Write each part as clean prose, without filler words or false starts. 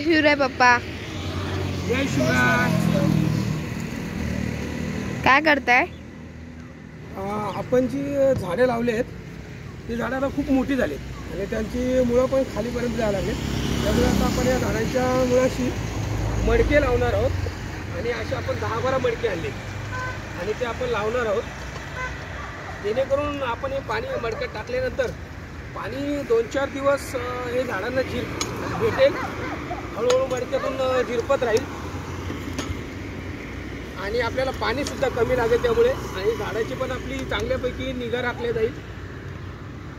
शिवराय पप्पा जय शिवराय। काय करताय? आपण जी झाडे लावली आहेत ती झाडं आता खूप मोठी झाली आणि त्यांची मुळं पण खालीपर्यंत जायला लागली। त्यामुळे आता आपण या झाडांच्या मुळाशी मडके लावणार आहोत आणि असे आपण 10-12 मडके आणले आणि ते आपण लावणार आहोत। जेणेकरून आपण हे पाणी मडक्यात टाकल्यानंतर पाणी 2-4 दिवस हे झाडांना भेटेल, हळूहळू मडक्यातून झिरपत राहील आणि आपल्याला पाणी सुद्धा कमी लागेल त्यामुळे, आणि झाडाची पण आपली चांगल्यापैकी निगा राखली जाईल।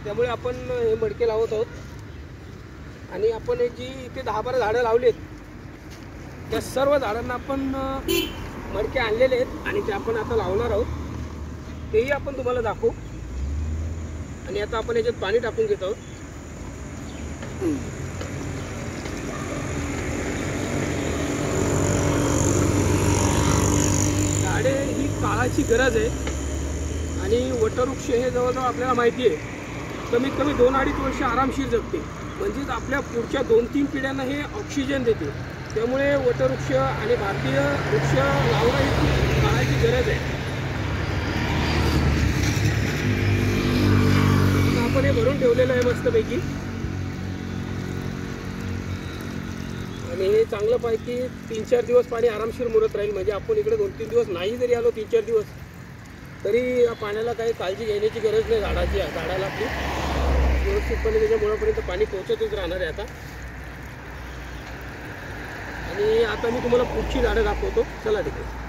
त्यामुळे आपण हे मडके लावत आहोत आणि आपण हे जी इथे 10-12 झाडं लावलेत त्या सर्व झाडांना आपण मडके आणलेले आहेत आणि ते आपण आता लावणार आहोत। तेही आपण तुम्हाला दाखवू। आणि आता आपण याच्यात पाणी टाकून घेत आहोत। झाडे ही काळाची गरज आहे आणि वटवृक्ष हे जवळजवळ आपल्याला माहिती आहे कमीत कमी 2-2.5 वर्ष आरामशीर जगते, म्हणजेच आपल्या पुढच्या 2-3 पिढ्यांना हे ऑक्सिजन देते। त्यामुळे वटवृक्ष आणि भारतीय वृक्ष लावणं ही खूप काळाची गरज आहे। आपण हे भरून ठेवलेलं आहे मस्तपैकी आणि हे चांगल्यापैकी 3-4 दिवस पाणी आरामशीर मुरत राहील। म्हणजे आपण इकडे 2-3 दिवस नाही जरी आलो 3-4 दिवस तरी या पाण्याला काही काळजी घेण्याची गरज नाही। झाडाला आपली व्यवस्थितपणे त्याच्या मुळापर्यंत पाणी पोहोचतच राहणार आहे आता। आणि आता मी तुम्हाला पुढची झाडं दाखवतो, चला तिकडे।